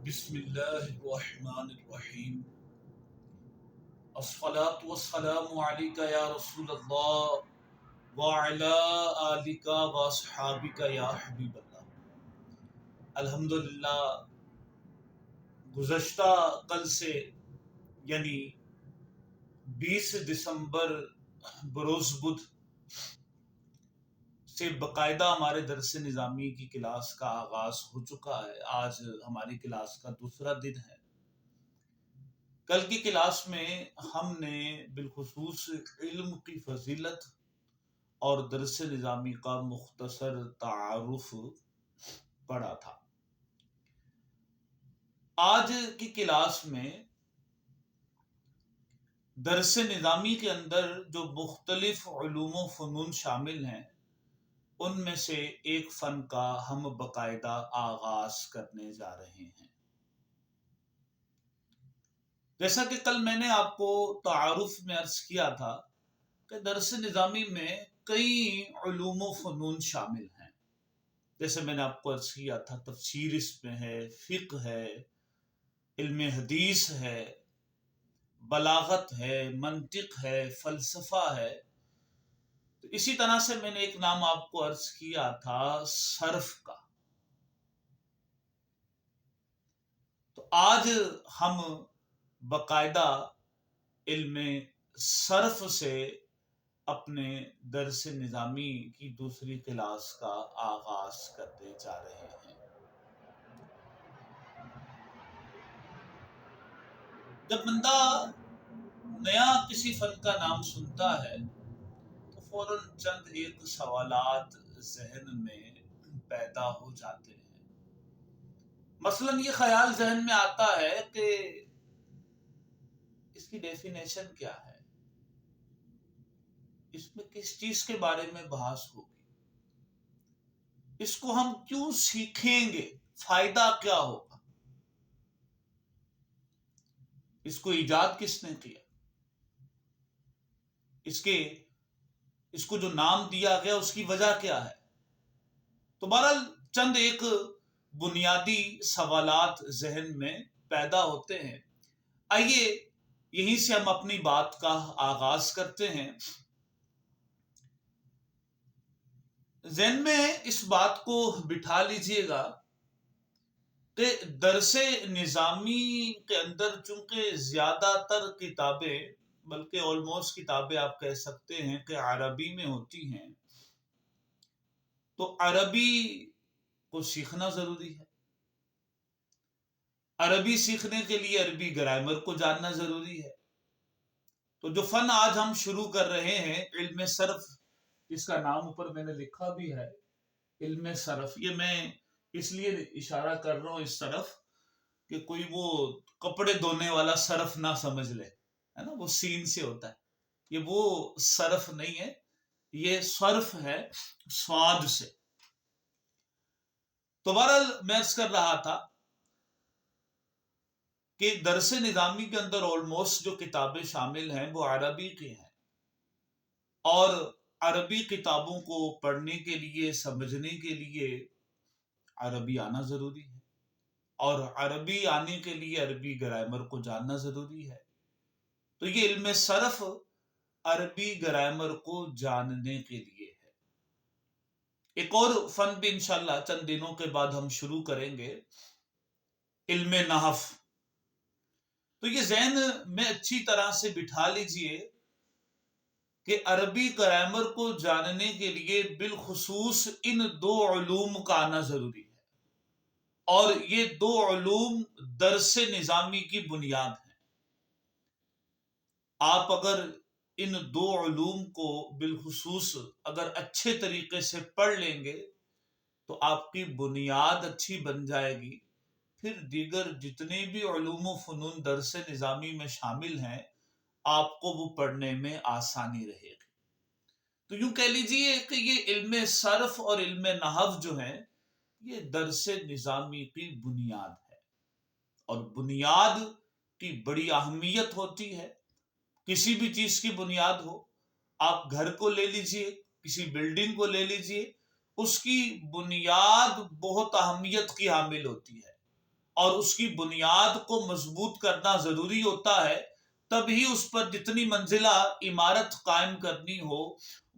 بسم اللہ الرحمن الرحیم الصلاة والسلام علیک یا رسول اللہ وعلی آلک واصحابک یا حبیب اللہ۔ الحمدللہ گزشتہ کل سے یعنی 20 دسمبر بروز بدھ سے باقاعدہ ہمارے درس نظامی کی کلاس کا آغاز ہو چکا ہے۔ آج ہماری کلاس کا دوسرا دن ہے۔ کل کی کلاس میں ہم نے بالخصوص علم کی فضیلت اور درس نظامی کا مختصر تعارف پڑھا تھا۔ آج کی کلاس میں درس نظامی کے اندر جو مختلف علوم و فنون شامل ہیں ان میں سے ایک فن کا ہم باقاعدہ آغاز کرنے جا رہے ہیں۔ جیسا کہ کل میں نے آپ کو تعارف میں عرض کیا تھا کہ درس نظامی میں کئی علوم و فنون شامل ہیں۔ جیسے میں نے آپ کو عرض کیا تھا تفسیر اس میں ہے، فقہ ہے، علم حدیث ہے، بلاغت ہے، منطق ہے، فلسفہ ہے۔ تو اسی طرح سے میں نے ایک نام آپ کو عرض کیا تھا صرف کا۔ تو آج ہم باقاعدہ علم صرف سے اپنے درس نظامی کی دوسری کلاس کا آغاز کرنے جا رہے ہیں۔ جب بندہ نیا کسی فن کا نام سنتا ہے تو فوراً چند ایک سوالات ذہن میں پیدا ہو جاتے ہیں۔ مثلاً یہ خیال ذہن میں آتا ہے کہ اس کی ڈیفینیشن کیا ہے، اس میں کس چیز کے بارے میں بحث ہوگی، اس کو ہم کیوں سیکھیں گے، فائدہ کیا ہوگا، اس کو ایجاد کس نے کیا، اس کو جو نام دیا گیا اس کی وجہ کیا ہے۔ تو بہرحال چند ایک بنیادی سوالات ذہن میں پیدا ہوتے ہیں۔ آئیے یہیں سے ہم اپنی بات کا آغاز کرتے ہیں۔ ذہن میں اس بات کو بٹھا لیجئے گا کہ درس نظامی کے اندر چونکہ زیادہ تر کتابیں، بلکہ آلموسٹ کتابیں آپ کہہ سکتے ہیں کہ عربی میں ہوتی ہیں، تو عربی کو سیکھنا ضروری ہے۔ عربی سیکھنے کے لیے عربی گرامر کو جاننا ضروری ہے۔ تو جو فن آج ہم شروع کر رہے ہیں علم صرف، اس کا نام اوپر میں نے لکھا بھی ہے علم صرف۔ یہ میں اس لیے اشارہ کر رہا ہوں اس طرف کہ کوئی وہ کپڑے دھونے والا صرف نہ سمجھ لے، ہے نا، وہ سین سے ہوتا ہے، یہ وہ صرف نہیں ہے، یہ صرف ہے سواد سے۔ تو بہرحال میں عرض کر رہا تھا کہ درس نظامی کے اندر آلموسٹ جو کتابیں شامل ہیں وہ عربی کی ہیں، اور عربی کتابوں کو پڑھنے کے لیے، سمجھنے کے لیے عربی آنا ضروری ہے، اور عربی آنے کے لیے عربی گرامر کو جاننا ضروری ہے۔ تو یہ علم صرف عربی گرامر کو جاننے کے لیے ہے۔ ایک اور فن بھی انشاءاللہ چند دنوں کے بعد ہم شروع کریں گے، علم نحو۔ تو یہ ذہن میں اچھی طرح سے بٹھا لیجئے کہ عربی گرامر کو جاننے کے لیے بالخصوص ان دو علوم کا آنا ضروری ہے، اور یہ دو علوم درس نظامی کی بنیاد ہیں۔ آپ اگر ان دو علوم کو بالخصوص اگر اچھے طریقے سے پڑھ لیں گے تو آپ کی بنیاد اچھی بن جائے گی، پھر دیگر جتنے بھی علوم و فنون درس نظامی میں شامل ہیں آپ کو وہ پڑھنے میں آسانی رہے گی۔ تو یوں کہہ لیجئے کہ یہ علم صرف اور علم نحو جو ہیں یہ درس نظامی کی بنیاد ہے، اور بنیاد کی بڑی اہمیت ہوتی ہے۔ کسی بھی چیز کی بنیاد ہو، آپ گھر کو لے لیجئے، کسی بلڈنگ کو لے لیجئے، اس کی بنیاد بہت اہمیت کی حامل ہوتی ہے۔ اور اس کی بنیاد کو مضبوط کرنا ضروری ہوتا ہے، تبھی اس پر جتنی منزلہ عمارت قائم کرنی ہو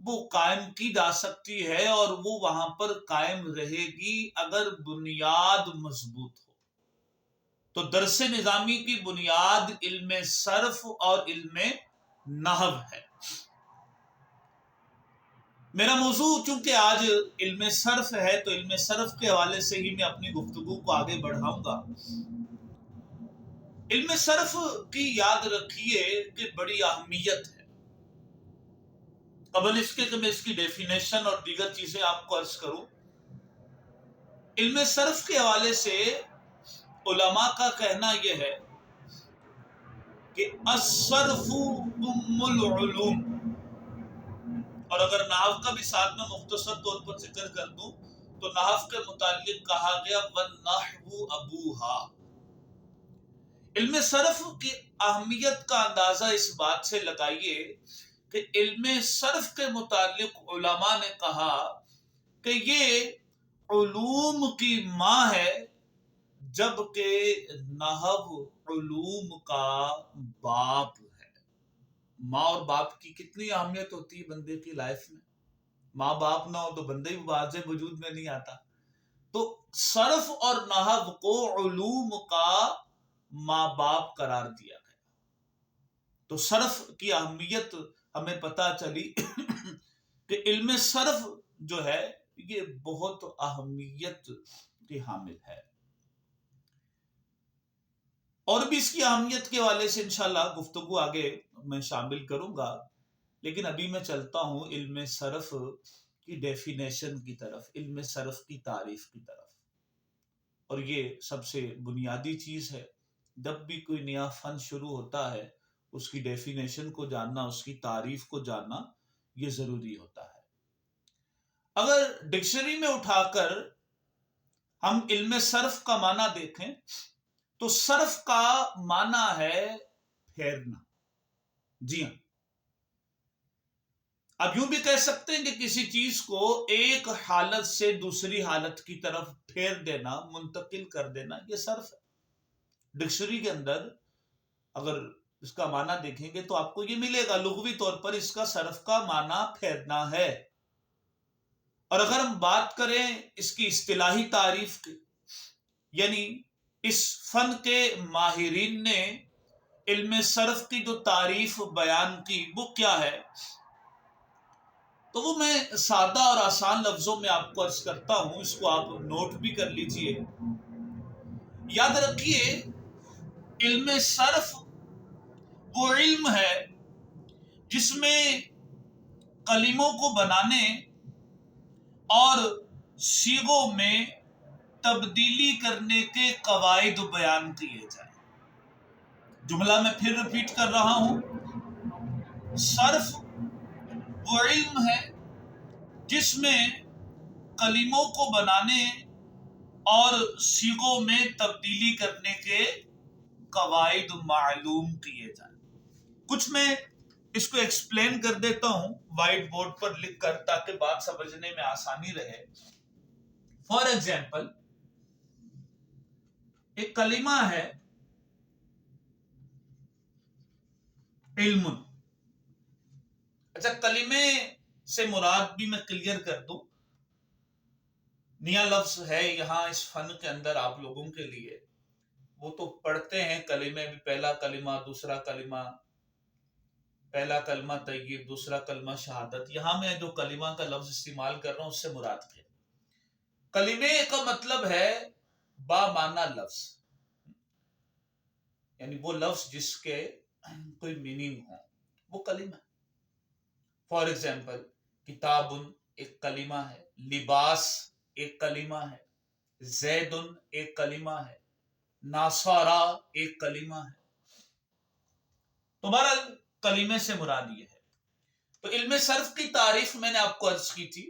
وہ قائم کی جا سکتی ہے، اور وہ وہاں پر قائم رہے گی اگر بنیاد مضبوط ہو۔ تو درس نظامی کی بنیاد علم صرف اور علم نحو ہے۔ میرا موضوع چونکہ آج علم صرف ہے تو علم صرف کے حوالے سے ہی میں اپنی گفتگو کو آگے بڑھاؤں گا۔ علم صرف کی یاد رکھیے کہ بڑی اہمیت ہے۔ قبل اس کے کہ میں اس کی ڈیفینیشن اور دیگر چیزیں آپ کو عرض کروں، علم صرف کے حوالے سے علماء کا کہنا یہ ہے کہ الصرف ام العلوم، اور اگر نحو کا بھی ساتھ میں مختصر طور پر ذکر کر دوں تو نحو کے متعلق کہا گیا وَالنَّحْوُ أَبُوهَا۔ علم صرف کی اہمیت کا اندازہ اس بات سے لگائیے کہ علم صرف کے متعلق علماء نے کہا کہ یہ علوم کی ماں ہے، جبکہ نحو علوم کا باپ ہے۔ ماں اور باپ کی کتنی اہمیت ہوتی ہے بندے کی لائف میں، ماں باپ نہ ہو تو بندہ ہی واضح وجود میں نہیں آتا۔ تو صرف اور نحو کو علوم کا ماں باپ قرار دیا گیا۔ تو صرف کی اہمیت ہمیں پتہ چلی کہ علم صرف جو ہے یہ بہت اہمیت کی حامل ہے، اور بھی اس کی اہمیت کے حوالے سے انشاءاللہ گفتگو آگے میں شامل کروں گا، لیکن ابھی میں چلتا ہوں علم صرف کی ڈیفینیشن کی طرف، علم صرف کی تعریف کی طرف۔ اور یہ سب سے بنیادی چیز ہے، جب بھی کوئی نیا فن شروع ہوتا ہے اس کی ڈیفینیشن کو جاننا، اس کی تعریف کو جاننا یہ ضروری ہوتا ہے۔ اگر ڈکشنری میں اٹھا کر ہم علم صرف کا معنی دیکھیں تو صرف کا معنی ہے پھیرنا۔ جی ہاں، اب یوں بھی کہہ سکتے ہیں کہ کسی چیز کو ایک حالت سے دوسری حالت کی طرف پھیر دینا، منتقل کر دینا، یہ صرف ہے۔ ڈکشنری کے اندر اگر اس کا معنی دیکھیں گے تو آپ کو یہ ملے گا، لغوی طور پر اس کا صرف کا معنی پھیرنا ہے۔ اور اگر ہم بات کریں اس کی اصطلاحی تعریف کی، یعنی اس فن کے ماہرین نے علم صرف کی جو تعریف بیان کی وہ کیا ہے، تو وہ میں سادہ اور آسان لفظوں میں آپ کو عرض کرتا ہوں، اس کو آپ نوٹ بھی کر لیجئے۔ یاد رکھیے، علم صرف وہ علم ہے جس میں کلموں کو بنانے اور صیغوں میں تبدیلی کرنے کے قواعد بیان کیے جائیں۔ جملہ میں پھر ریپیٹ کر رہا ہوں، صرف وہ علم ہے جس میں کلموں کو بنانے اور صیغوں میں تبدیلی کرنے کے قواعد معلوم کیے جائیں۔ کچھ میں اس کو ایکسپلین کر دیتا ہوں وائٹ بورڈ پر لکھ کر تاکہ بات سمجھنے میں آسانی رہے۔ فار ایگزامپل، ایک کلمہ ہے علم۔ اچھا، کلمے سے مراد بھی میں کلیئر کر دوں، نیا لفظ ہے یہاں اس فن کے اندر آپ لوگوں کے لیے، وہ تو پڑھتے ہیں کلمے بھی، پہلا کلمہ، دوسرا کلمہ، پہلا کلمہ طیب، دوسرا کلمہ شہادت۔ یہاں میں جو کلمہ کا لفظ استعمال کر رہا ہوں اس سے مراد کیا؟ کلمے کا مطلب ہے با معنی لفظ، یعنی وہ لفظ جس کے کوئی میننگ ہو، وہ کلمہ ہے۔ فار ایگزامپل، کتاب ایک کلمہ ہے، لباس ایک کلمہ ہے، زید ایک کلمہ ہے، ناصارا ایک کلمہ ہے۔ تو بہرحال کلمے سے مراد یہ ہے۔ تو علم صرف کی تعریف میں نے آپ کو عرض کی تھی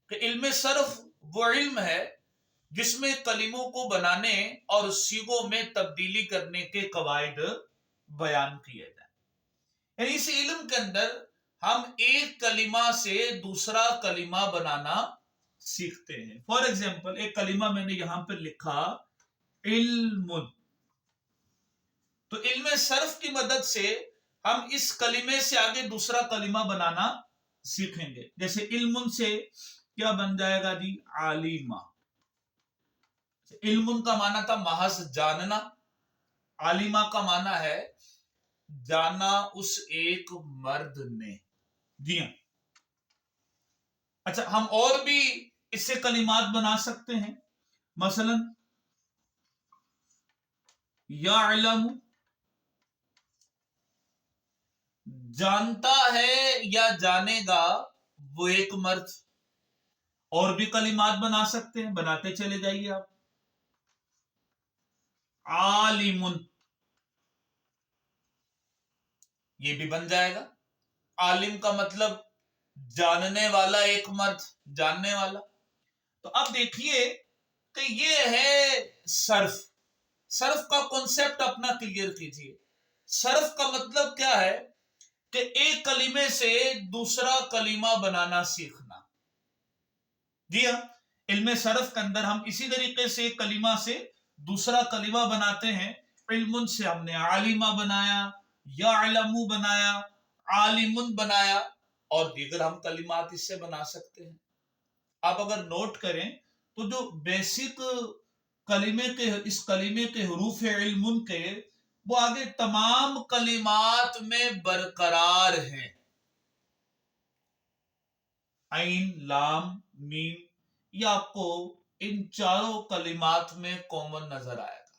کہ علم صرف وہ علم ہے جس میں کلموں کو بنانے اور صیغوں میں تبدیلی کرنے کے قواعد بیان کیے جائیں۔ یعنی اس علم کے اندر ہم ایک کلمہ سے دوسرا کلمہ بنانا سیکھتے ہیں۔ فار ایگزامپل، ایک کلمہ میں نے یہاں پہ لکھا علم. تو علم صرف کی مدد سے ہم اس کلمے سے آگے دوسرا کلمہ بنانا سیکھیں گے. جیسے علم سے کیا بن جائے گا جی؟ عالمہ. علم کا معنی تھا محض جاننا، عالمہ کا معنی ہے جانا اس ایک مرد نے. جی ہاں. اچھا، ہم اور بھی اس سے کلمات بنا سکتے ہیں. مثلا یعلم، جانتا ہے یا جانے گا وہ ایک مرد. اور بھی کلمات بنا سکتے ہیں، بناتے چلے جائیے آپ. عالم، یہ بھی بن جائے گا. عالم کا مطلب جاننے والا ایک مرد، جاننے والا. تو اب دیکھیے کہ یہ ہے صرف. صرف کا کانسیپٹ اپنا کلیئر کیجئے. صرف کا مطلب کیا ہے کہ ایک کلمے سے دوسرا کلمہ بنانا سیکھنا. جی ہاں، علم صرف کے اندر ہم اسی طریقے سے ایک کلمہ سے دوسرا کلمہ بناتے ہیں. علم سے ہم نے عالمہ بنایا، یعلم بنایا، عالم بنایا، اور دیگر ہم کلمات اس سے بنا سکتے ہیں. آپ اگر نوٹ کریں تو جو بیسک اس کلمے کے حروف علم کے وہ آگے تمام کلمات میں برقرار ہیں. عین، لام، میم، یہ آپ کو ان چاروں کلمات میں کامن نظر آئے گا.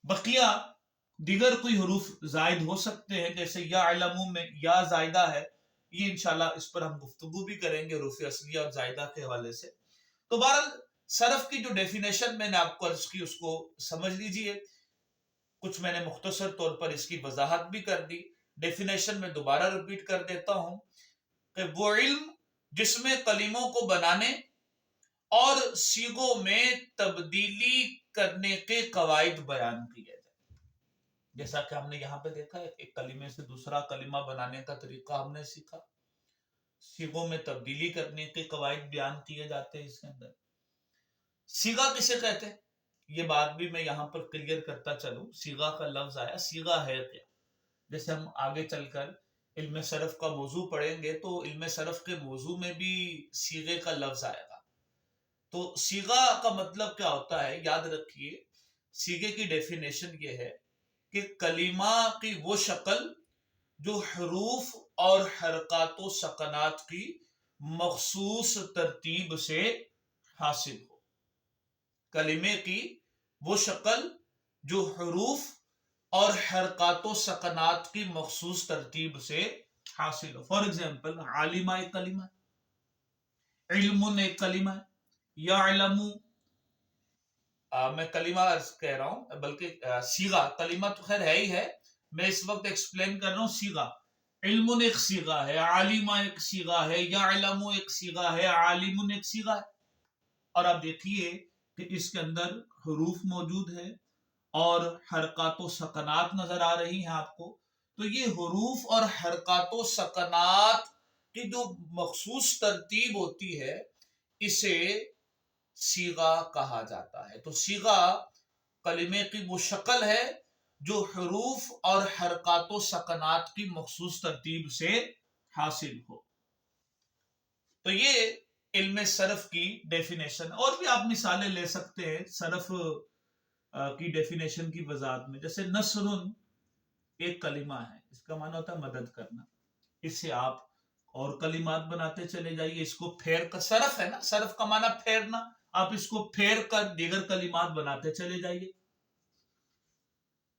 بقیہ دیگر کوئی حروف زائد ہو سکتے ہیں، جیسے یا علم میں یا زائدہ ہے. یہ انشاءاللہ اس پر ہم گفتگو بھی کریں گے حروف اصلیہ اور زائدہ کے حوالے سے. تو بہرحال صرف کی جو ڈیفینیشن میں نے آپ کو عرض کی اس کو سمجھ لیجئے. کچھ میں نے مختصر طور پر اس کی وضاحت بھی کر دی. ڈیفینیشن میں دوبارہ ریپیٹ کر دیتا ہوں کہ وہ علم جس میں کلموں کو بنانے اور صیغوں میں تبدیلی کرنے کے قواعد بیان کیے جائے. جیسا کہ ہم نے یہاں پہ دیکھا ہے، ایک کلمے سے دوسرا کلمہ بنانے کا طریقہ ہم نے سیکھا. صیغوں میں تبدیلی کرنے کے قواعد بیان کیے جاتے ہیں اس کے اندر. صیغہ کسے کہتے ہیں یہ بات بھی میں یہاں پر کلیئر کرتا چلوں. صیغہ کا لفظ آیا، صیغہ ہے کیا؟ جیسے ہم آگے چل کر علم صرف کا موضوع پڑھیں گے تو علم صرف کے موضوع میں بھی صیغے کا لفظ آئے گا. تو صیغہ کا مطلب کیا ہوتا ہے یاد رکھیے. صیغے کی ڈیفینیشن یہ ہے کہ کلمہ کی وہ شکل جو حروف اور حرکات و سکنات کی مخصوص ترتیب سے حاصل ہو. کلمے کی وہ شکل جو حروف اور حرکات و سکنات کی مخصوص ترتیب سے حاصل ہو. فار ایگزامپل عالمہ ایک کلمہ ہے، علم ایک کلمہ ہے، یعلم میں کلمہ کہہ رہا ہوں بلکہ صیغہ. کلمہ تو خیر ہے ہی ہے، میں اس وقت ایکسپلین کر رہا ہوں صیغہ. علم ایک صیغہ ہے، عالمہ ایک صیغہ ہے، یعلم ایک صیغہ ہے، عالم ایک صیغہ ہے. اور آپ دیکھیے کہ اس کے اندر حروف موجود ہے اور حرکات و سکنات نظر آ رہی ہیں آپ کو. تو یہ حروف اور حرکات و سکنات کی جو مخصوص ترتیب ہوتی ہے اسے صیغہ کہا جاتا ہے. تو صیغہ کلمے کی وہ شکل ہے جو حروف اور حرکات و سکنات کی مخصوص ترتیب سے حاصل ہو. تو یہ علم صرف کی ڈیفینیشن. اور بھی آپ مثالیں لے سکتے ہیں صرف کی ڈیفینیشن کی وضاحت میں. جیسے نصر ایک کلمہ ہے، اس کا معنی ہوتا ہے مدد کرنا. اس سے آپ اور کلمات بناتے چلے جائیے. اس کو پھیر کر، صرف ہے نا، صرف کا معنی پھیرنا، آپ اس کو پھیر کر دیگر کلمات بناتے چلے جائیے.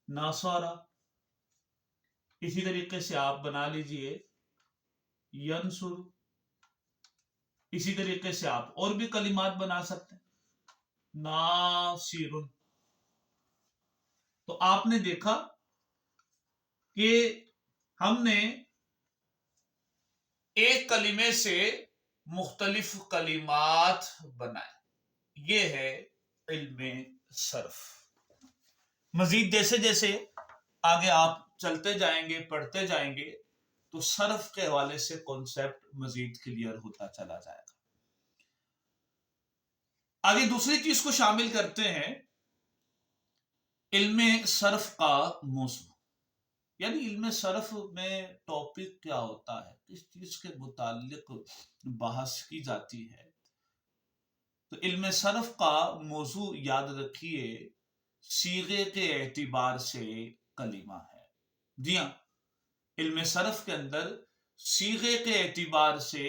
ناصارہ اسی طریقے سے آپ بنا لیجئے ینصر. اسی طریقے سے آپ اور بھی کلمات بنا سکتے ہیں. ناصر. تو آپ نے دیکھا کہ ہم نے ایک کلمے سے مختلف کلمات بنائے. یہ ہے علم صرف. مزید جیسے جیسے آگے آپ چلتے جائیں گے، پڑھتے جائیں گے تو صرف کے حوالے سے کانسیپٹ مزید کلیئر ہوتا چلا جائے گا. آگے دوسری چیز کو شامل کرتے ہیں علم صرف کا موضوع، یعنی علم صرف میں ٹاپک کیا ہوتا ہے، کس چیز کے متعلق بحث کی جاتی ہے۔ تو علم صرف کا موضوع یاد رکھیے صیغے کے اعتبار سے کلمہ ہے۔ جی ہاں، علم صرف کے اندر صیغے کے اعتبار سے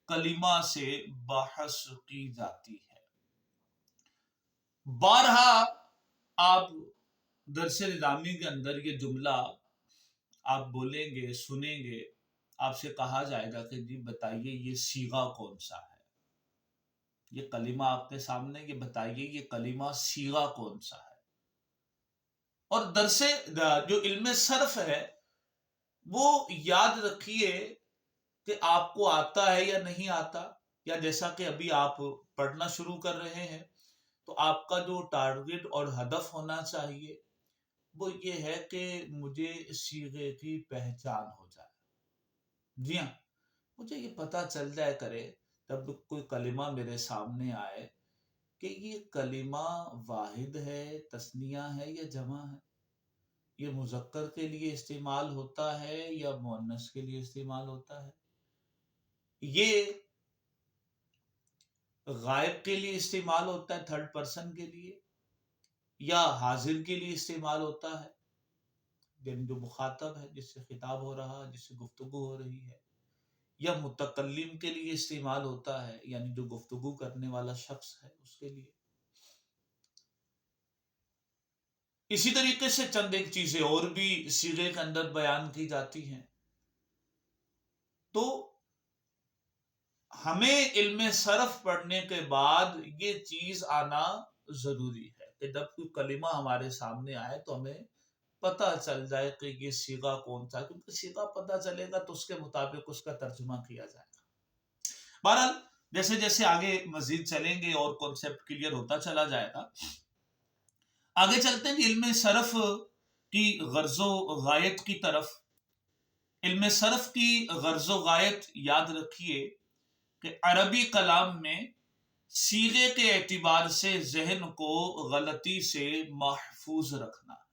کلمہ سے بحث کی جاتی ہے۔ بارہا آپ درس نظامی کے اندر یہ جملہ آپ بولیں گے، سنیں گے، آپ سے کہا جائے گا کہ جی بتائیے یہ صیغہ کون سا ہے، یہ کلمہ آپ کے سامنے، یہ بتائیے یہ کلمہ صیغہ کون سا ہے۔ اور درس جو علم صرف ہے وہ یاد رکھیے کہ آپ کو آتا ہے یا نہیں آتا، یا جیسا کہ ابھی آپ پڑھنا شروع کر رہے ہیں تو آپ کا جو ٹارگٹ اور ہدف ہونا چاہیے وہ یہ ہے کہ مجھے صیغے کی پہچان ہو جائے۔ جی ہاں، مجھے یہ پتہ چل جائے کرے جب کوئی کلمہ میرے سامنے آئے کہ یہ کلمہ واحد ہے، تثنیہ ہے یا جمع ہے، یہ مذکر کے لیے استعمال ہوتا ہے یا مؤنث کے لیے استعمال ہوتا ہے، یہ غائب کے لیے استعمال ہوتا ہے تھرڈ پرسن کے لیے، یا حاضر کے لیے استعمال ہوتا ہے یعنی جو مخاطب ہے، جس سے خطاب ہو رہا ہے، جس سے گفتگو ہو رہی ہے، یا متکلم کے لیے استعمال ہوتا ہے یعنی جو گفتگو کرنے والا شخص ہے اس کے لیے۔ اسی طریقے سے چند ایک چیزیں اور بھی صیغے کے اندر بیان کی جاتی ہیں۔ تو ہمیں علم صرف پڑھنے کے بعد یہ چیز آنا ضروری ہے کہ جب کوئی کلمہ ہمارے سامنے آئے تو ہمیں پتہ چل جائے کہ یہ صیغہ کون سا ہے، کیونکہ صیغہ پتہ چلے گا تو اس کے مطابق اس کا ترجمہ کیا جائے گا۔ بہرحال جیسے جیسے آگے مزید چلیں گے اور کانسیپٹ کلیئر ہوتا چلا جائے گا، آگے چلتے ہیں علم صرف کی غرض و غایت کی طرف۔ علم صرف کی غرض و غایت یاد رکھیے کہ عربی کلام میں صیغے کے اعتبار سے ذہن کو غلطی سے محفوظ رکھنا ہے۔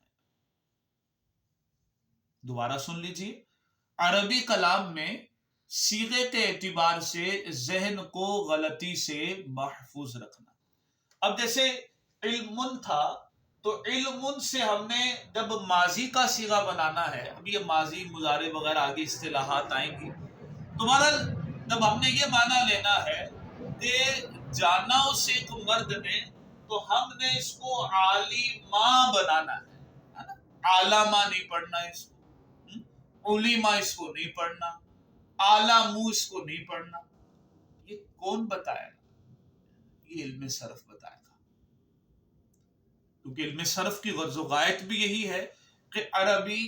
دوبارہ سن لیجیے، عربی کلام میں صیغے کے اعتبار سے ذہن کو غلطی سے محفوظ رکھنا۔ اب جیسے علم تھا تو علم سے ہم نے جب ماضی کا صیغہ بنانا ہے، اب یہ ماضی مضارع وغیرہ آگے اصطلاحات آئیں گی، تمہارا جب ہم نے یہ معنی لینا ہے کہ جانا اس ایک مرد نے تو ہم نے اس کو عالماں بنانا ہے نا، عالماں نہیں پڑھنا اس کو، علماء اس کو نہیں پڑھنا، عالمو اس کو نہیں پڑھنا۔ یہ کون بتائے گا؟ یہ علم صرف بتائے گا، کیونکہ علم صرف کی غرض و غایت بھی یہی ہے کہ عربی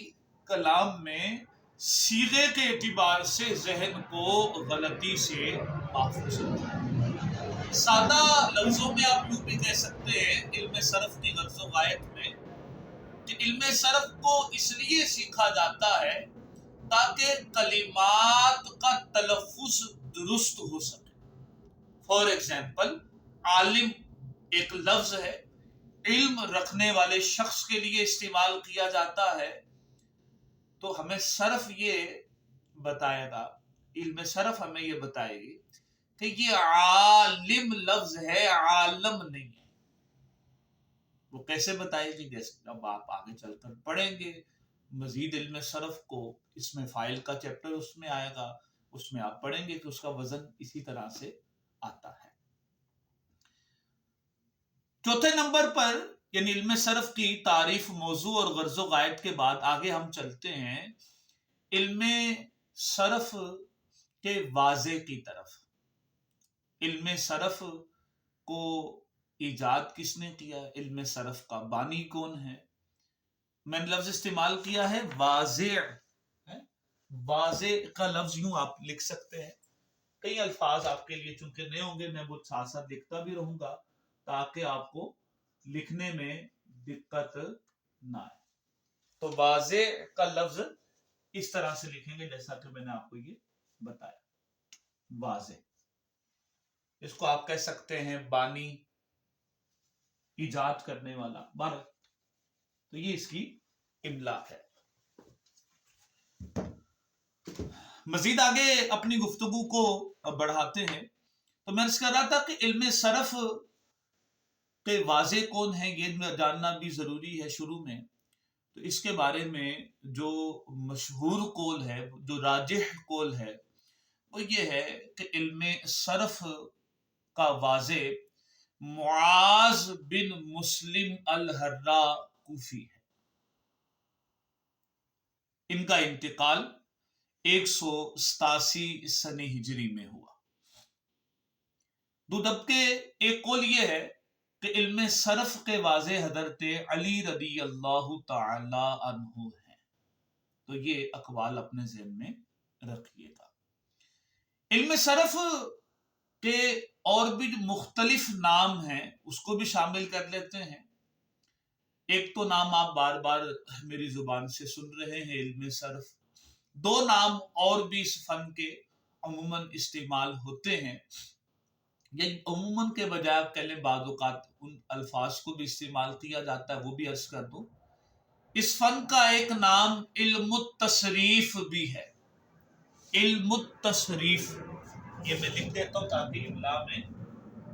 کلام میں صیغے کے اعتبار سے ذہن کو غلطی سے محفوظ رکھنا۔ سادہ لفظوں میں آپ یوں بھی کہہ سکتے ہیں علم صرف کی غرض و غایت میں کہ علم صرف کو اس لیے سیکھا جاتا ہے تاکہ کلمات کا تلفظ درست ہو سکے۔ فار ایگزامپل، عالم ایک لفظ ہے، علم رکھنے والے شخص کے لیے استعمال کیا جاتا ہے، تو ہمیں صرف یہ بتائے گا، علم صرف ہمیں یہ بتائے گی کہ یہ عالم لفظ ہے، عالم نہیں ہے۔ وہ کیسے بتائے گی؟ جیسے جب آپ آگے چل کر پڑھیں گے مزید علم صرف کو، اس میں فاعل کا چیپٹر اس میں آئے گا، اس میں آپ پڑھیں گے کہ اس کا وزن اسی طرح سے آتا ہے۔ چوتھے نمبر پر یعنی علم صرف کی تعریف، موضوع اور غرض و غایت کے بعد آگے ہم چلتے ہیں علم صرف کے واضح کی طرف۔ علم صرف کو ایجاد کس نے کیا؟ علم صرف کا بانی کون ہے؟ میں نے لفظ استعمال کیا ہے واضح۔ واضح کا لفظ یوں آپ لکھ سکتے ہیں، کئی الفاظ آپ کے لیے چونکہ نئے ہوں گے، میں وہ ساتھ ساتھ لکھتا بھی رہوں گا تاکہ آپ کو لکھنے میں دقت نہ آئے۔ تو واضح کا لفظ اس طرح سے لکھیں گے جیسا کہ میں نے آپ کو یہ بتایا، واضح۔ اس کو آپ کہہ سکتے ہیں بانی، ایجاد کرنے والا بارہ. تو یہ اس کی املا ہے. مزید آگے اپنی گفتگو کو بڑھاتے ہیں تو میں اس کر رہا تھا کہ علم صرف کے واضح کون ہیں یہ جاننا بھی ضروری ہے شروع میں. تو اس کے بارے میں جو مشہور قول ہے، جو راجح قول ہے، وہ یہ ہے کہ علم صرف کا واضح معاذ بن مسلم الحرا کوفی ہے. ان کا انتقال 187 سنہ ہجری میں ہوا. دو دبکے ایک قول یہ ہے کہ علم صرف کے واضح حضرت علی رضی اللہ تعالی عنہ ہیں. تو یہ اقوال اپنے ذہن میں رکھیے گا. علم صرف کے اور بھی مختلف نام ہیں اس کو بھی شامل کر لیتے ہیں. ایک تو نام آپ بار بار میری زبان سے سن رہے ہیں علم صرف. دو نام اور بھی اس فن کے عموماً استعمال ہوتے ہیں، یا عموماً کے بجائے کہہ لیں بعض اوقات ان الفاظ کو بھی استعمال کیا جاتا ہے، وہ بھی عرض کر دوں. اس فن کا ایک نام علم التصریف بھی ہے. علم التصریف یہ میں لکھ دیتا ہوں تاکہ املا میں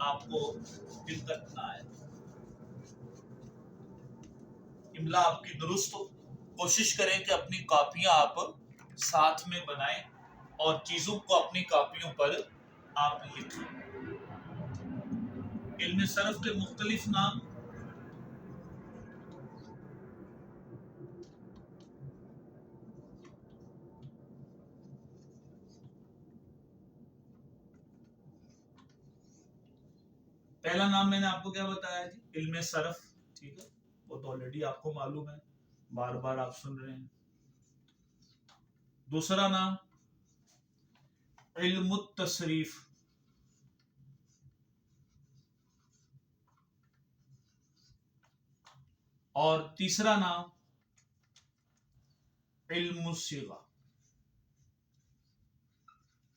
آپ کو دقت نہ آئے. املا آپ کی درست ہو. کوشش کریں کہ اپنی کاپیاں آپ ساتھ میں بنائیں اور چیزوں کو اپنی کاپیوں پر آپ لکھیں. علم صرف کے مختلف نام پہلا نام میں نے آپ کو کیا بتایا جی؟ علم صرف. ٹھیک ہے، وہ تو آلریڈی آپ کو معلوم ہے، بار بار آپ سن رہے ہیں. دوسرا نام علم التصریف. اور تیسرا نام علم الصیغہ.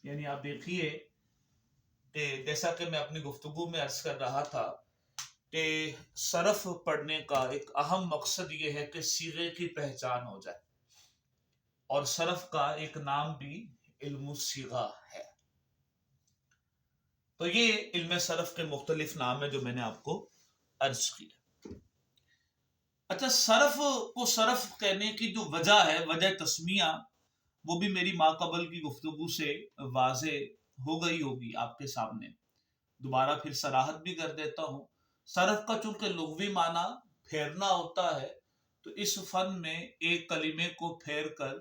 یعنی آپ دیکھیے کہ جیسا کہ میں اپنی گفتگو میں عرض کر رہا تھا کہ صرف پڑھنے کا ایک اہم مقصد یہ ہے کہ صیغے کی پہچان ہو جائے، اور صرف کا ایک نام بھی علم الصیغہ ہے. تو یہ علم صرف کے مختلف نام ہیں جو میں نے آپ کو عرض کیا. اچھا، صرف کو صرف کہنے کی جو وجہ ہے، وجہ تسمیہ، وہ بھی میری ماقبل کی گفتگو سے واضح ہو گئی ہوگی آپ کے سامنے. دوبارہ پھر صراحت بھی کر دیتا ہوں. صرف کا چونکہ لغوی معنی پھیرنا ہوتا ہے، تو اس فن میں ایک کلمے کو پھیر کر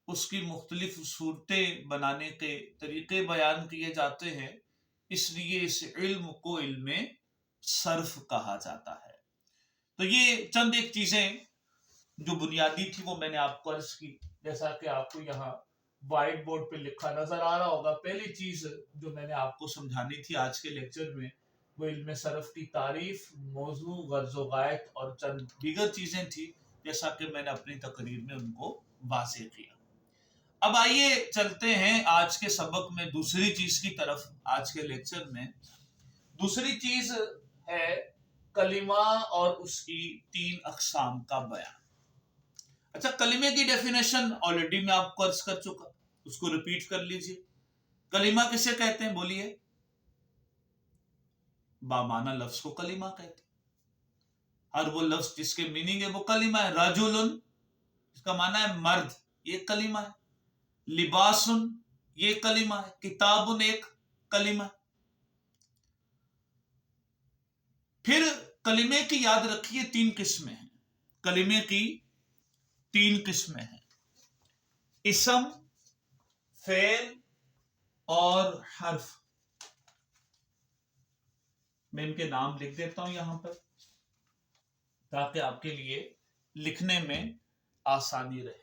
اس کی مختلف صورتیں بنانے کے طریقے بیان کیے جاتے ہیں. اس لیے اس علم کو علم صرف کہا جاتا ہے. تو یہ چند ایک چیزیں جو بنیادی تھی وہ میں نے آپ کو عرض کی. جیسا کہ آپ کو یہاں وائٹ بورڈ پہ لکھا نظر آ رہا ہوگا، پہلی چیز جو میں نے آپ کو سمجھانی تھی آج کے لیکچر میں وہ علم صرف کی تعریف، موضوع، غرض و غایت اور چند دیگر چیزیں تھی، جیسا کہ میں نے اپنی تقریر میں ان کو واضح کیا. اب آئیے چلتے ہیں آج کے سبق میں دوسری چیز کی طرف. آج کے لیکچر میں دوسری چیز ہے کلمہ اور اس کی 3 اقسام کا بیان. اچھا، کلمے کی ڈیفینیشن آلریڈی میں آپ کو عرض کر چکا، اس کو ریپیٹ کر لیجئے. کلمہ کسے کہتے ہیں بولیے؟ بامعنی لفظ کو کلمہ کہتے ہیں. ہر وہ لفظ جس کے میننگ ہے وہ کلمہ ہے. رجل اس کا معنی ہے مرد، یہ کلمہ ہے. لباسن یہ کلمہ ہے. کتابن ایک کلمہ ہے. پھر کلمے کی یاد رکھیے 3 قسمیں ہیں. کلمے کی 3 قسمیں ہیں: اسم، فعل اور حرف. میں ان کے نام لکھ دیتا ہوں یہاں پر تاکہ آپ کے لیے لکھنے میں آسانی رہے.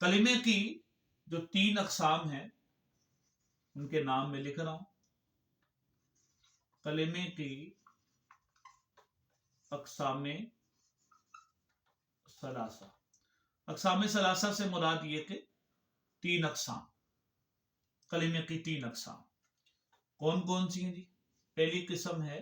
کلمے کی جو 3 اقسام ہیں ان کے نام میں لکھ رہا ہوں. کلمے کی اقسام ثلاثہ. اقسام ثلاثہ سے مراد یہ کہ 3 اقسام. کلمے کی 3 اقسام کون کون سی ہیں جی؟ پہلی قسم ہے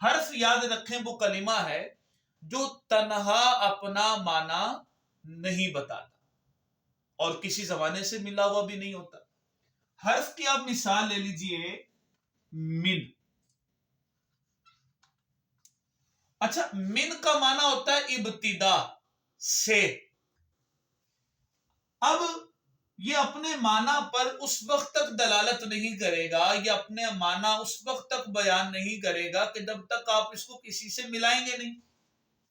حرف یاد رکھیں وہ کلمہ ہے جو تنہا اپنا معنی نہیں بتاتا اور کسی زمانے سے ملا ہوا بھی نہیں ہوتا. حرف کی آپ مثال لے لیجئے من. اچھا من کا معنی ہوتا ہے ابتدا سے. اب یہ اپنے معنی پر اس وقت تک دلالت نہیں کرے گا, یہ اپنے معنی اس وقت تک بیان نہیں کرے گا کہ جب تک آپ اس کو کسی سے ملائیں گے نہیں.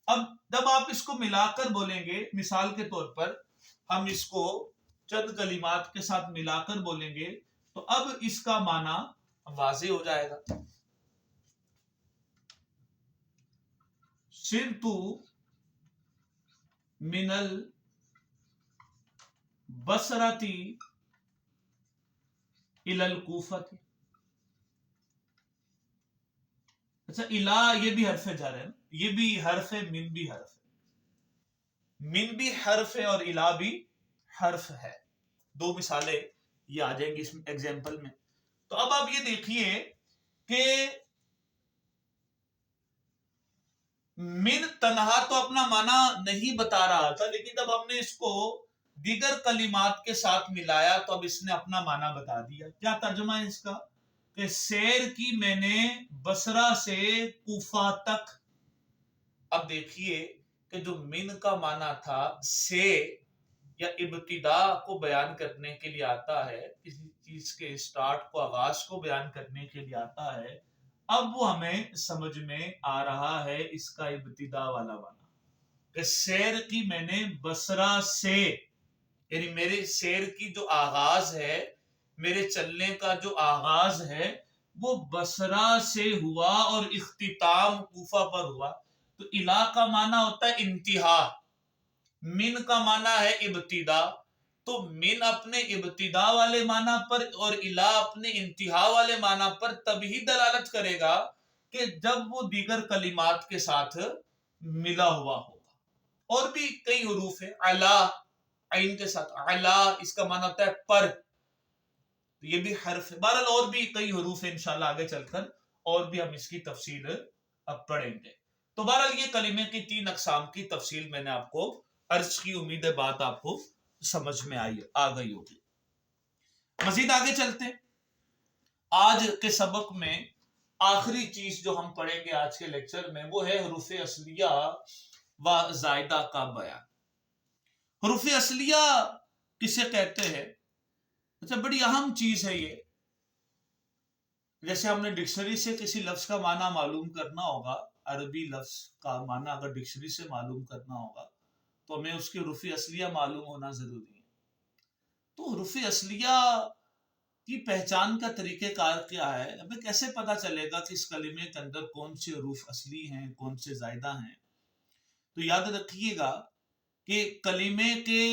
اب جب آپ اس کو ملا کر بولیں گے, مثال کے طور پر ہم اس کو چند کلمات کے ساتھ ملا کر بولیں گے تو اب اس کا معنی واضح ہو جائے گا. صرت من البصرة الى الکوفۃ. اچھا الا یہ بھی حرف جر ہے, یہ بھی حرف ہے, من بھی حرف ہے. من بھی حرف ہے اور الا بھی حرف ہے. دو مثالیں یہ آ جائیں گی اس ایگزامپل میں. تو اب آپ یہ دیکھیے کہ من تنہا تو اپنا معنی نہیں بتا رہا تھا, لیکن جب ہم نے اس کو دیگر کلمات کے ساتھ ملایا تو اب اس نے اپنا معنی بتا دیا. کیا ترجمہ ہے اس کا؟ کہ سیر کی میں نے بصرہ سے کوفہ تک. اب دیکھیے کہ جو من کا معنی تھا سے یا ابتدا کو بیان کرنے کے لیے آتا ہے, کسی چیز کے اسٹارٹ کو, آغاز کو بیان کرنے کے لیے آتا ہے, اب وہ ہمیں سمجھ میں آ رہا ہے اس کا ابتدا والا معنی کہ سیر کی میں نے بصرہ سے, یعنی میرے سیر کی جو آغاز ہے, میرے چلنے کا جو آغاز ہے وہ بصرہ سے ہوا اور اختتام کوفہ پر ہوا. تو الا کا معنی ہوتا ہے انتہا, من کا معنی ہے ابتدا. تو من اپنے ابتدا والے معنی پر اور الا اپنے انتہا والے معنی پر تبھی دلالت کرے گا کہ جب وہ دیگر کلمات کے ساتھ ملا ہوا ہوگا. اور بھی کئی حروف ہیں, علا عین کے ساتھ, علا اس کا معنی ہوتا ہے پر, یہ بھی حرف ہے. بہرحال اور بھی کئی حروف ہیں, انشاءاللہ آگے چل کر اور بھی ہم اس کی تفصیل اب پڑھیں گے. تو بہرحال یہ کلمے کی 3 اقسام کی تفصیل میں نے آپ کو عرض کی, امید ہے بات آپ کو سمجھ میں آ گئی ہوگی. مزید آگے چلتے ہیں. آج کے سبق میں آخری چیز جو ہم پڑھیں گے آج کے لیکچر میں وہ ہے حروف اصلیہ و زائدہ کا بیان. حروف اصلیہ کسے کہتے ہیں؟ اچھا بڑی اہم چیز ہے یہ. جیسے ہم نے ڈکشنری سے کسی لفظ کا معنی معلوم کرنا ہوگا, عربی لفظ کا معنی اگر ڈکشنری سے معلوم کرنا ہوگا تو ہمیں اس کے حروف اصلیہ معلوم ہونا ضروری ہے. تو حروف اصلیہ کی پہچان کا طریقہ کار کیا ہے؟ ہمیں کیسے پتا چلے گا کہ اس کلمے کے اندر کون سے حروف اصلی ہیں, کون سے زائدہ ہیں؟ تو یاد رکھیے گا کہ کلمے کے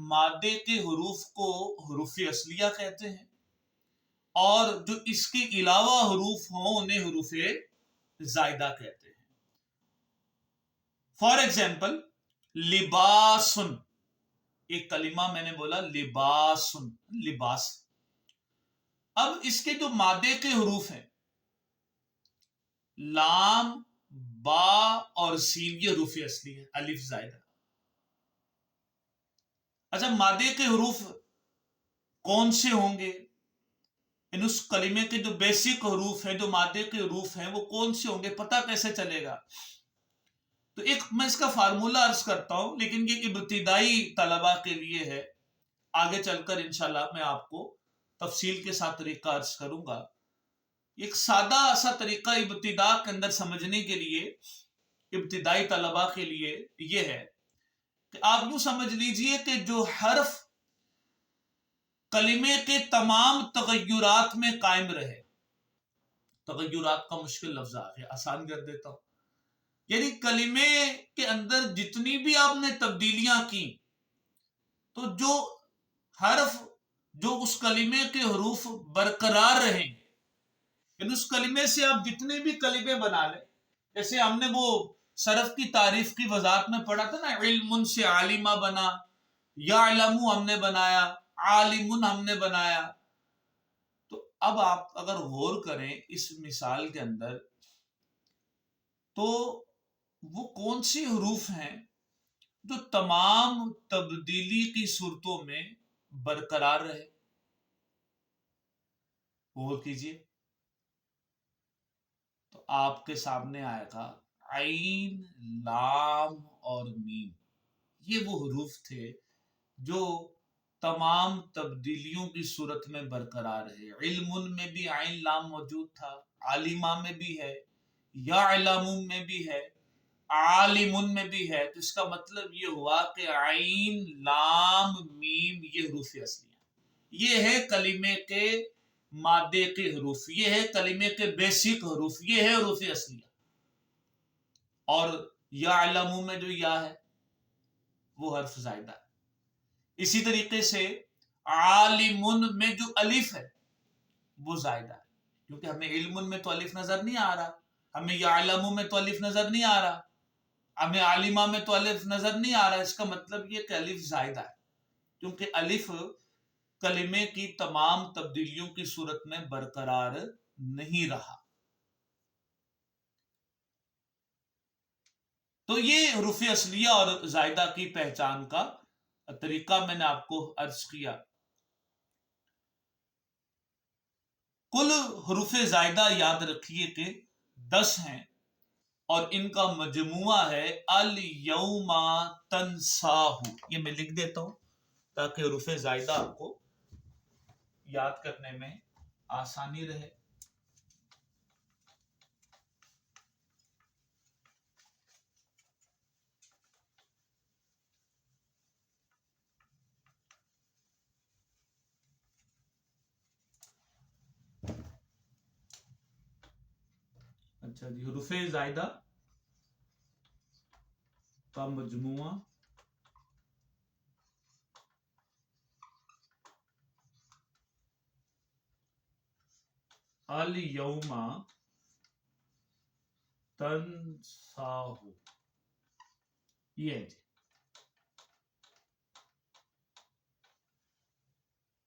مادے کے حروف کو حروف اصلیہ کہتے ہیں اور جو اس کے علاوہ حروف ہوں انہیں حروف زائدہ کہتے ہیں. فار ایگزامپل لباسن, ایک کلمہ میں نے بولا لباسن, لباس. اب اس کے جو مادے کے حروف ہیں لام, با اور سین, یہ حروف اصلی ہے, الف زائدہ. اچھا مادے کے حروف کون سے ہوں گے؟ ان اس کلمے کے جو بیسک حروف ہیں, جو مادے کے حروف ہیں, وہ کون سے ہوں گے, پتہ کیسے چلے گا؟ تو ایک میں اس کا فارمولا عرض کرتا ہوں, لیکن یہ ابتدائی طلبہ کے لیے ہے. آگے چل کر انشاءاللہ میں آپ کو تفصیل کے ساتھ طریقہ عرض کروں گا. ایک سادہ سا طریقہ ابتدا کے اندر سمجھنے کے لیے, ابتدائی طلبہ کے لیے یہ ہے کہ آپ یوں سمجھ لیجئے کہ جو حرف کلمے کے تمام تغیرات میں قائم رہے, تغیرات کا مشکل لفظ آ گیا, آسان کر دیتا ہوں, یعنی کلمے کے اندر جتنی بھی آپ نے تبدیلیاں کی تو جو حرف جو اس کلمے کے حروف برقرار رہیں گے, یعنی اس کلمے سے آپ جتنے بھی کلمے بنا لیں, جیسے ہم نے وہ صرف کی تعریف کی وضاحت میں پڑھا تھا نا, علم سے عالمہ بنا, یعلم ہم نے بنایا, عالم ہم نے بنایا. تو اب آپ اگر غور کریں اس مثال کے اندر تو وہ کون سی حروف ہیں جو تمام تبدیلی کی صورتوں میں برقرار رہے؟ غور کیجئے تو آپ کے سامنے آئے گا عین، لام اور میم. یہ وہ حروف تھے جو تمام تبدیلیوں کی صورت میں برقرار ہے. علم میں بھی عین لام موجود تھا، عالمہ میں بھی ہے، یعلم میں بھی ہے، عالم میں بھی ہے. تو اس کا مطلب یہ ہوا کہ عین لام میم یہ حروف اصلی ہیں. یہ ہے کلمے کے مادے کے حروف، یہ ہے کلمے کے بیسک حروف، یہ ہے حروف اصلیہ. اور یعلم میں جو یا ہے وہ حرف زائدہ ہے. اسی طریقے سے عالم میں جو الف ہے وہ زائدہ ہے، کیونکہ ہمیں علم میں تو الف نظر نہیں آ رہا، ہمیں یعلم میں تو الف نظر نہیں آ رہا، ہمیں عالمہ میں تو الف نظر نہیں آ رہا. اس کا مطلب یہ کہ الف زائدہ ہے، کیونکہ الف کلمے کی تمام تبدیلیوں کی صورت میں برقرار نہیں رہا. تو یہ حروف اصلیہ اور زائدہ کی پہچان کا طریقہ میں نے آپ کو عرض کیا. کل حروف زائدہ یاد رکھیے کہ 10 ہیں اور ان کا مجموعہ ہے الیوم تنساہ. یہ میں لکھ دیتا ہوں تاکہ حروف زائدہ آپ کو یاد کرنے میں آسانی رہے. اچھا جی، حروف زائدہ کا مجموعہ الیوم تنساہ، یہ ہے جی.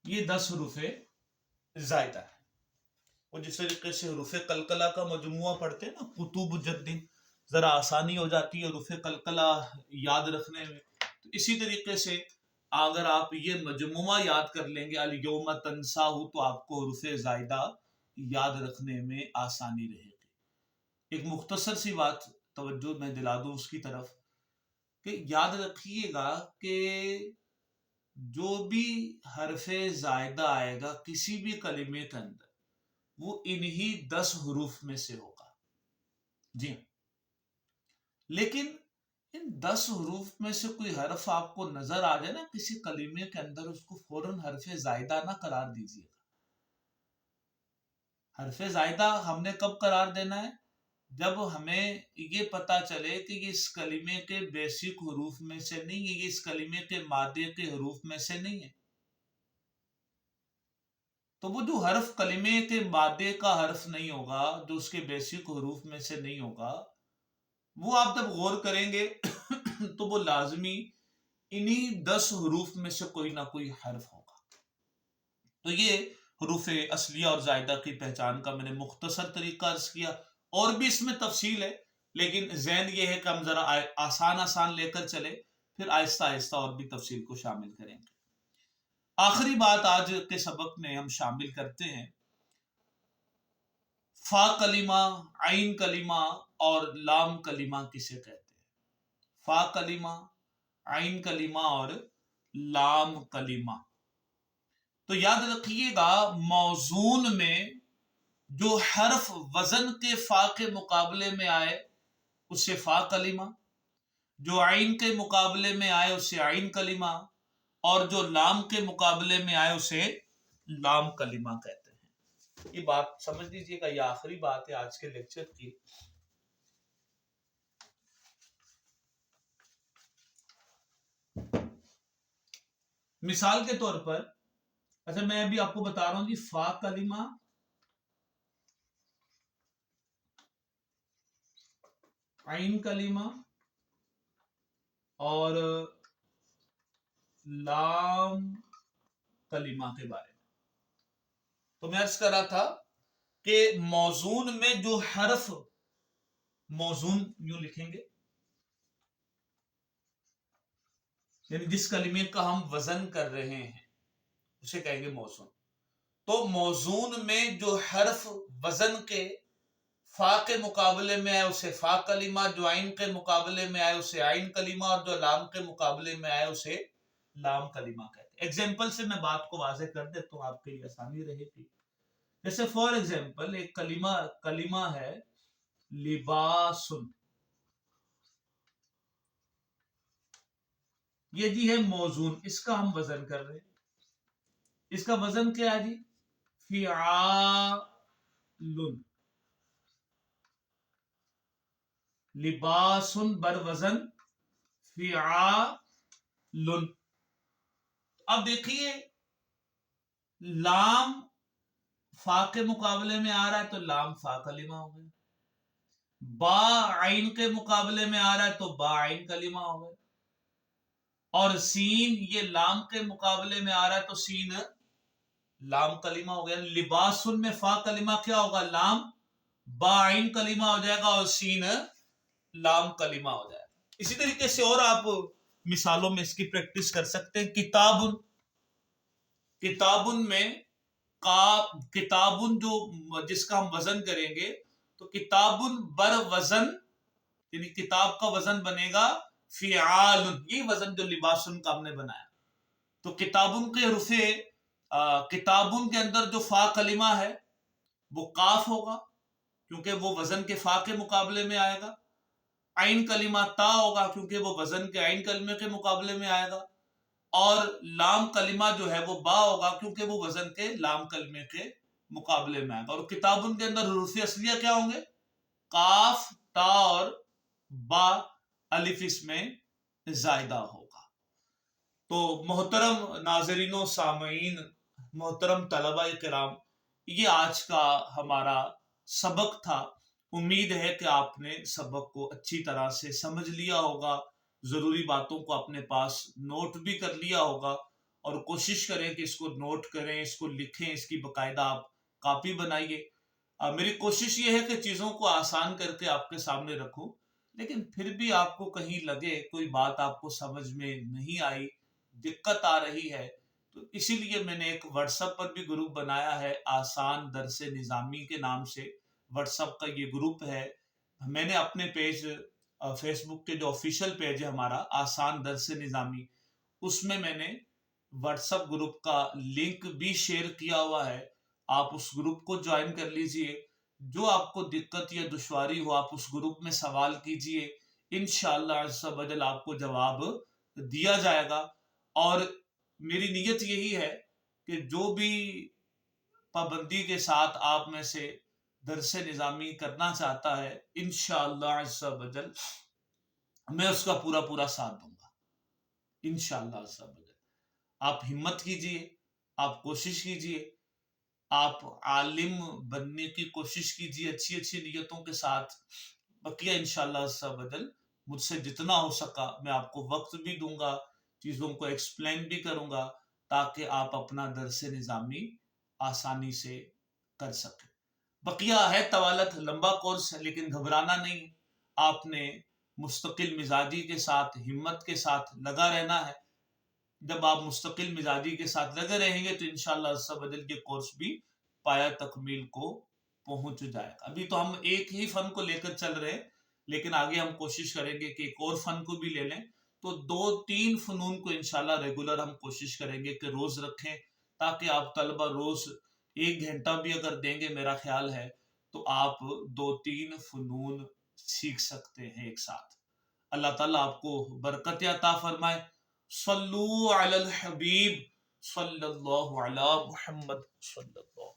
یہ 10 حروف زائدہ ہے. وہ جس طریقے سے حروف قلقلہ کا مجموعہ پڑھتے ہیں نا قطب الدین، ذرا آسانی ہو جاتی ہے حروف قلقلہ یاد رکھنے میں، تو اسی طریقے سے اگر آپ یہ مجموعہ یاد کر لیں گے الیوم تنساہ تو آپ کو حروف زائدہ یاد رکھنے میں آسانی رہے گی. ایک مختصر سی بات توجہ میں دلا دوں اس کی طرف کہ یاد رکھیے گا کہ جو بھی حرف زائدہ آئے گا کسی بھی کلمے کے اندر وہ انہی 10 حروف میں سے ہوگا. جی، لیکن ان 10 حروف میں سے کوئی حرف آپ کو نظر آ جائے نا کسی کلمے کے اندر، اس کو فوراً حرف زائدہ نہ قرار دیجیے گا. حرف زائدہ ہم نے کب قرار دینا ہے؟ جب ہمیں یہ پتا چلے کہ یہ اس کلمے کے بیسک حروف میں سے نہیں ہے، یہ اس کلمے کے مادے کے حروف میں سے نہیں ہے. تو وہ جو حرف کلمے کے مادے کا حرف نہیں ہوگا، جو اس کے بیسک حروف میں سے نہیں ہوگا، وہ آپ جب غور کریں گے تو وہ لازمی انہی 10 حروف میں سے کوئی نہ کوئی حرف ہوگا. تو یہ حروف اصلیہ اور زائدہ کی پہچان کا میں نے مختصر طریقہ عرض کیا. اور بھی اس میں تفصیل ہے، لیکن ذہن یہ ہے کہ ہم ذرا آسان لے کر چلے، پھر آہستہ آہستہ اور بھی تفصیل کو شامل کریں گے. آخری بات آج کے سبق میں ہم شامل کرتے ہیں فا کلمہ، عین کلمہ اور لام کلمہ کسے کہتے ہیں. فا کلمہ، عین کلمہ اور لام کلمہ. تو یاد رکھیے گا موزون میں جو حرف وزن کے فا کے مقابلے میں آئے اسے فا کلمہ، جو عین کے مقابلے میں آئے اسے عین کلمہ، اور جو لام کے مقابلے میں آئے اسے لام کلمہ کہتے ہیں. یہ بات سمجھ لیجیے گا، یہ آخری بات ہے آج کے لیکچر کی. مثال کے طور پر، اچھا میں ابھی آپ کو بتا رہا ہوں جی، فا کلمہ، عین کلمہ اور لام کلمہ کے بارے میں. تو میں عرض کر رہا تھا کہ موزون میں جو حرف موزون یوں لکھیں گے، یعنی جس کلمے کا ہم وزن کر رہے ہیں اسے کہیں گے موزون۔ تو موزون میں جو حرف وزن کے فا کے مقابلے میں آئے اسے فا کلمہ، جو عین کے مقابلے میں آئے اسے عین کلمہ، اور جو لام کے مقابلے میں آئے اسے لام کلمہ کہتے ہیں۔ ایگزامپل سے میں بات کو واضح کر دیتا ہوں، آپ کے لیے آسانی رہے گی۔ جیسے فار ایگزامپل ایک کلمہ ہے لباسن، یہ جی ہے موزون، اس کا ہم وزن کر رہے ہیں۔ اس کا وزن کیا ہے جی؟ فعالن، لباسن بر وزن فعالن۔ اب دیکھیے لام فا کے مقابلے میں آ رہا ہے تو لام فا کلمہ ہو گیا، با عین کے مقابلے میں آ رہا ہے تو با عین کلمہ ہو گیا، اور سین یہ لام کے مقابلے میں آ رہا ہے تو سین لام کلمہ ہو گیا۔ لباسن میں فا کلمہ کیا ہوگا؟ لام، با عین کلمہ ہو جائے گا اور سین لام کلمہ ہو جائے گا۔ اسی طریقے سے اور آپ مثالوں میں اس کی پریکٹس کر سکتے ہیں۔ کتابن، کتابن میں کتابن جو جس کا ہم وزن کریں گے تو کتابن بر وزن، یعنی کتاب کا وزن بنے گا فعالن، یہ وزن جو لباسن کا ہم نے بنایا۔ تو کتابن کے رفع، کتابن کے اندر جو فا کلمہ ہے وہ کاف ہوگا کیونکہ وہ وزن کے فا کے مقابلے میں آئے گا، عین کلمہ تا ہوگا کیونکہ وہ وزن کے عین کلمے کے مقابلے میں آئے گا، اور لام کلمہ جو ہے وہ با ہوگا کیونکہ وہ وزن کے لام کلمے کے مقابلے میں آئے گا۔ اور کتابن کے اندر حروف اصلیہ کیا ہوں گے؟ کاف، تا اور با، الف اس میں زائدہ ہوگا۔ تو محترم ناظرین و سامعین، محترم طلبہ کرام، یہ آج کا ہمارا سبق تھا۔ امید ہے کہ آپ نے سبق کو اچھی طرح سے سمجھ لیا ہوگا، ضروری باتوں کو اپنے پاس نوٹ بھی کر لیا ہوگا، اور کوشش کریں کہ اس کو نوٹ کریں، اس کو لکھیں، اس کی باقاعدہ آپ کاپی بنائیے۔ میری کوشش یہ ہے کہ چیزوں کو آسان کر کے آپ کے سامنے رکھوں، لیکن پھر بھی آپ کو کہیں لگے کوئی بات آپ کو سمجھ میں نہیں آئی، دقت آ رہی ہے، تو اسی لیے میں نے ایک واٹس ایپ پر بھی گروپ بنایا ہے، آسان درس نظامی کے نام سے واٹس ایپ کا یہ گروپ ہے۔ میں نے اپنے پیج فیس بک کے جو آفیشیل پیج ہے ہمارا آسان درس نظامی، اس میں نے واٹس ایپ گروپ کا لنک بھی شیئر کیا ہوا ہے، آپ اس گروپ کو جوائن کر لیجئے۔ جو آپ کو دقت یا دشواری ہو آپ اس گروپ میں سوال کیجئے، انشاءاللہ عز و جل آپ کو جواب دیا جائے گا۔ اور میری نیت یہی ہے کہ جو بھی پابندی کے ساتھ آپ میں سے درس نظامی کرنا چاہتا ہے، انشاءاللہ عز و جل میں اس کا پورا ساتھ دوں گا، انشاءاللہ عز و جل۔ آپ ہمت کیجئے، آپ کوشش کیجئے، آپ عالم بننے کی کوشش کیجئے اچھی نیتوں کے ساتھ۔ بقیہ انشاءاللہ عز و جل مجھ سے جتنا ہو سکا میں آپ کو وقت بھی دوں گا، چیزوں کو ایکسپلین بھی کروں گا، تاکہ آپ اپنا درس نظامی آسانی سے کر سکیں۔ بقیہ ہے طوالت، لمبا کورس ہے، لیکن گھبرانا نہیں، آپ نے مستقل مزاجی کے ساتھ، ہمت کے ساتھ لگا رہنا ہے۔ جب آپ مستقل مزاجی کے ساتھ لگے رہیں گے تو انشاءاللہ عز و جل یہ کورس بھی پایہ تکمیل کو پہنچ جائے گا۔ ابھی تو ہم ایک ہی فن کو لے کر چل رہے ہیں، لیکن آگے ہم کوشش کریں گے کہ ایک اور فن کو بھی لے لیں، تو 2-3 فنون کو انشاءاللہ ریگولر ہم کوشش کریں گے کہ روز رکھیں، تاکہ آپ طلبہ روز 1 گھنٹہ بھی اگر دیں گے میرا خیال ہے تو آپ 2-3 فنون سیکھ سکتے ہیں ایک ساتھ۔ اللہ تعالیٰ آپ کو برکت عطا فرمائے۔ صلو علی الحبیب صلی اللہ علی محمد صلی اللہ